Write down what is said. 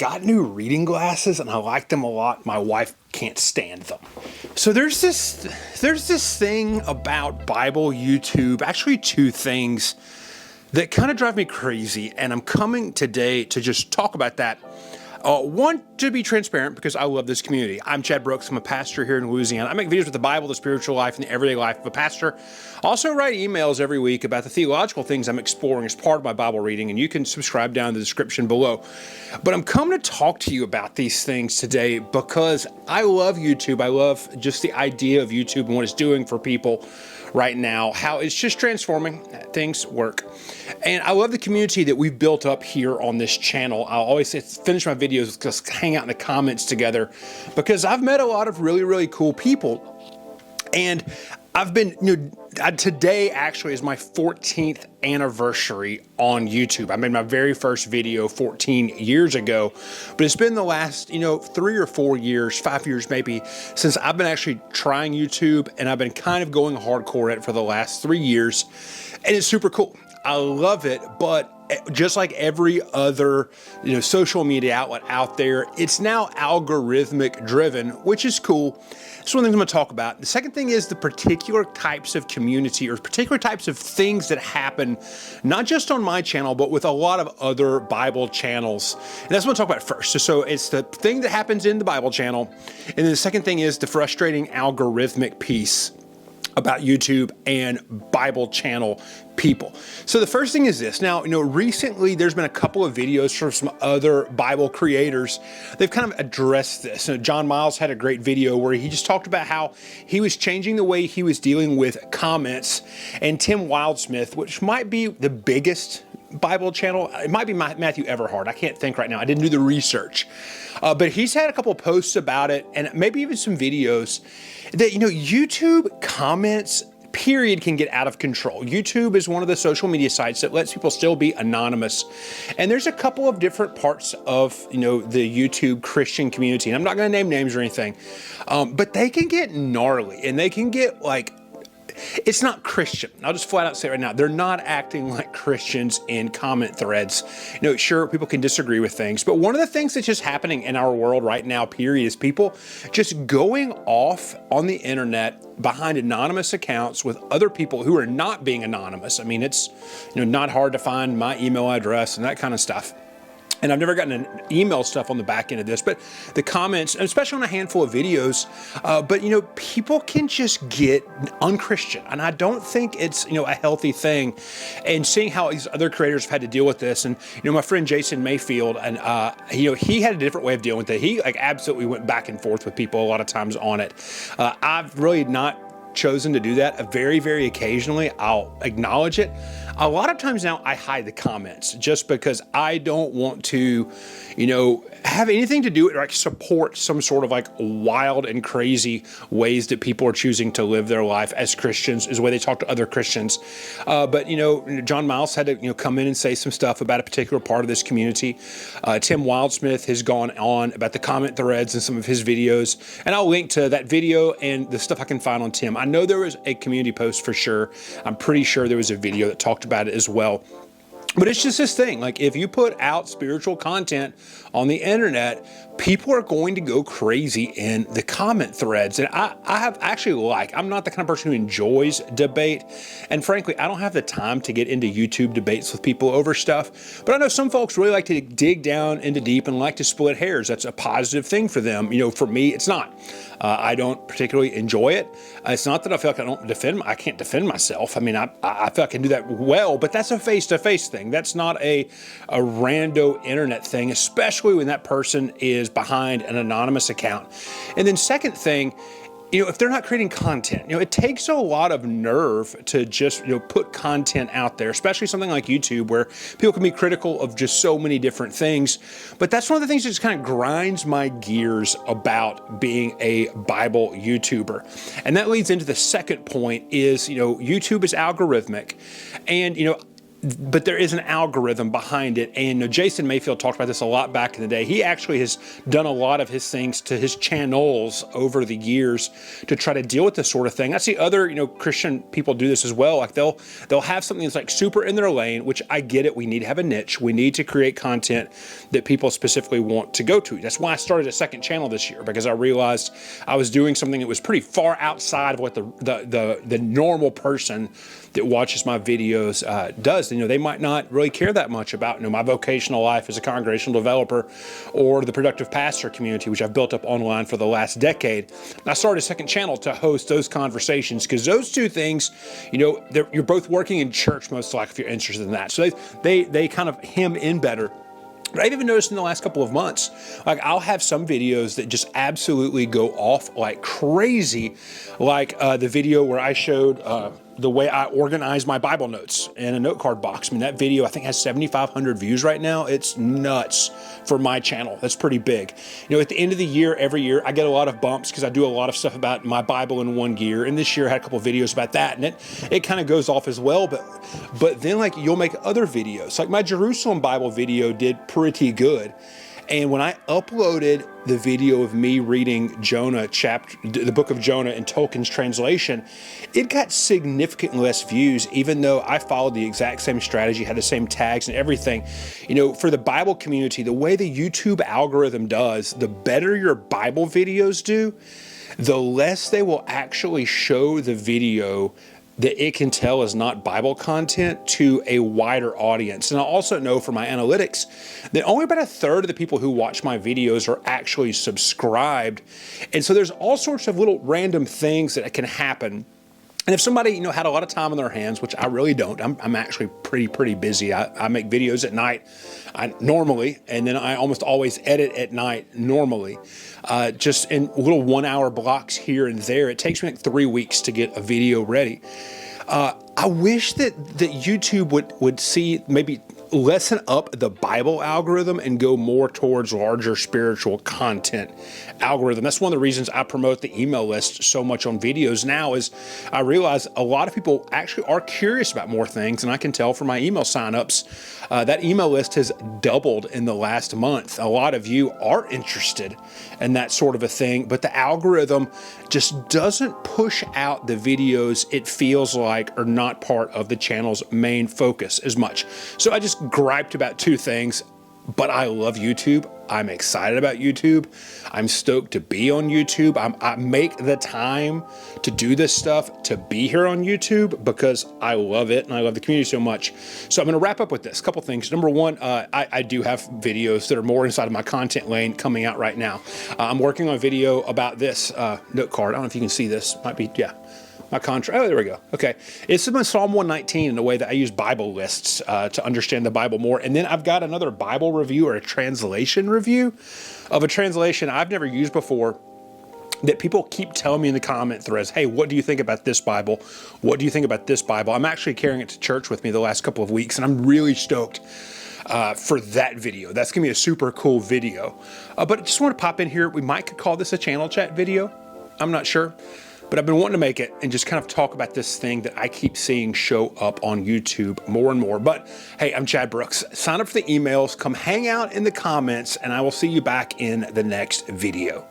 got new reading glasses and I like them a lot. My wife can't stand them. So there's this thing about Bible YouTube, actually two things that kind of drive me crazy. And I'm coming today to just talk about that. One, to be transparent, because I love this community. I'm Chad Brooks. I'm a pastor here in Louisiana. I make videos with the Bible, the spiritual life, and the everyday life of a pastor. I also write emails every week about the theological things I'm exploring as part of my Bible reading, and you can subscribe down in the description below. But I'm coming to talk to you about these things today because I love YouTube. I love just the idea of YouTube and what it's doing for people right now, how it's just transforming things work. And I love the community that we've built up here on this channel. I'll always say, finish my videos with just hang out in the comments together because I've met a lot of really, really cool people. And I've been, today actually is my 14th anniversary on YouTube. I made my very first video 14 years ago, but it's been the last, 3 or 4 years, 5 years maybe, since I've been actually trying YouTube, and I've been kind of going hardcore at it for the last 3 years, and it's super cool. I love it, but just like every other, social media outlet out there, it's now algorithmic driven, which is cool. That's one of the things I'm going to talk about. The second thing is the particular types of community or particular types of things that happen, not just on my channel, but with a lot of other Bible channels. And that's what I'm going to talk about first. So it's the thing that happens in the Bible channel. And then the second thing is the frustrating algorithmic piece about YouTube and Bible channel people. So the first thing is this. Now, recently there's been a couple of videos from some other Bible creators. They've kind of addressed this. John Miles had a great video where he just talked about how he was changing the way he was dealing with comments. And Tim Wildsmith, which might be the biggest Bible channel, it might be Matthew Everhart. I can't think right now. I didn't do the research. But he's had a couple of posts about it and maybe even some videos that, YouTube comments, period, can get out of control. YouTube is one of the social media sites that lets people still be anonymous. And there's a couple of different parts of, the YouTube Christian community. And I'm not going to name names or anything, but they can get gnarly and they can get it's not Christian. I'll just flat out say it right now. They're not acting like Christians in comment threads. Sure, people can disagree with things, but one of the things that's just happening in our world right now, period, is people just going off on the internet behind anonymous accounts with other people who are not being anonymous. I mean, it's not hard to find my email address and that kind of stuff. And I've never gotten an email stuff on the back end of this, but the comments, especially on a handful of videos, but people can just get unchristian. And I don't think it's, a healthy thing. And seeing how these other creators have had to deal with this, and, my friend Jason Mayfield, and, he had a different way of dealing with it. He absolutely went back and forth with people a lot of times on it. I've really not chosen to do that. Very, very occasionally I'll acknowledge it. A lot of times now I hide the comments just because I don't want to, have anything to do with support some sort of wild and crazy ways that people are choosing to live their life as Christians, is the way they talk to other Christians. But John Miles had to, come in and say some stuff about a particular part of this community. Tim Wildsmith has gone on about the comment threads in some of his videos, and I'll link to that video and the stuff I can find on Tim. I know there was a community post for sure. I'm pretty sure there was a video that talked about it as well. But it's just this thing, if you put out spiritual content on the internet, people are going to go crazy in the comment threads. And I have actually I'm not the kind of person who enjoys debate. And frankly, I don't have the time to get into YouTube debates with people over stuff. But I know some folks really like to dig down into deep and like to split hairs. That's a positive thing for them. For me, it's not. I don't particularly enjoy it. It's not that I feel like I can't defend myself. I mean, I feel like I can do that well, but that's a face-to-face thing. That's not a rando internet thing, especially when that person is behind an anonymous account. And then second thing, if they're not creating content, it takes a lot of nerve to just, put content out there, especially something like YouTube where people can be critical of just so many different things. But that's one of the things that just kind of grinds my gears about being a Bible YouTuber. And that leads into the second point is, YouTube is algorithmic. And, but there is an algorithm behind it. And Jason Mayfield talked about this a lot back in the day. He actually has done a lot of his things to his channels over the years to try to deal with this sort of thing. I see other, Christian people do this as well. Like they'll have something that's like super in their lane, which I get it. We need to have a niche. We need to create content that people specifically want to go to. That's why I started a second channel this year, because I realized I was doing something that was pretty far outside of what the normal person that watches my videos does. They might not really care that much about my vocational life as a congregational developer or the productive pastor community, which I've built up online for the last decade. I started a second channel to host those conversations, because those two things, you're both working in church most likely if you're interested in that. So they kind of hem in better. But I've even noticed in the last couple of months, like I'll have some videos that just absolutely go off like crazy, like the video where I showed the way I organize my Bible notes in a note card box. I mean, that video I think has 7,500 views right now. It's nuts for my channel. That's pretty big. At the end of the year, every year, I get a lot of bumps because I do a lot of stuff about my Bible in one gear. And this year I had a couple of videos about that, and it kind of goes off as well. But then like you'll make other videos. Like my Jerusalem Bible video did pretty good. And when I uploaded the video of me reading Jonah the book of Jonah in Tolkien's translation, it got significantly less views, even though I followed the exact same strategy, had the same tags and everything. For the Bible community, the way the YouTube algorithm does, the better your Bible videos do, the less they will actually show the video that it can tell is not Bible content to a wider audience. And I also know from my analytics that only about a third of the people who watch my videos are actually subscribed. And so there's all sorts of little random things that can happen. And if somebody, had a lot of time on their hands, which I really don't, I'm actually pretty busy. I make videos at night normally, and then I almost always edit at night normally, just in little 1 hour blocks here and there. It takes me like 3 weeks to get a video ready. I wish that YouTube would see maybe lessen up the Bible algorithm and go more towards larger spiritual content algorithm. That's one of the reasons I promote the email list so much on videos now, is I realize a lot of people actually are curious about more things, and I can tell from my email signups that email list has doubled in the last month. A lot of you are interested in that sort of a thing, but the algorithm just doesn't push out the videos it feels like are not part of the channel's main focus as much. So I just griped about two things, but I love YouTube. I'm excited about YouTube. I'm stoked to be on YouTube. I make the time to do this stuff, to be here on YouTube, because I love it and I love the community so much. So I'm going to wrap up with this. A couple things. Number one, I do have videos that are more inside of my content lane coming out right now. I'm working on a video about this note card. I don't know if you can see this. Might be, yeah. My contract. Oh, there we go. Okay. It's in Psalm 119 in a way that I use Bible lists to understand the Bible more. And then I've got another Bible review, or a translation review of a translation I've never used before, that people keep telling me in the comment threads, hey, what do you think about this Bible? What do you think about this Bible? I'm actually carrying it to church with me the last couple of weeks, and I'm really stoked for that video. That's going to be a super cool video. But I just want to pop in here. We might could call this a channel chat video. I'm not sure. But I've been wanting to make it and just kind of talk about this thing that I keep seeing show up on YouTube more and more. But hey, I'm Chad Brooks. Sign up for the emails, come hang out in the comments, and I will see you back in the next video.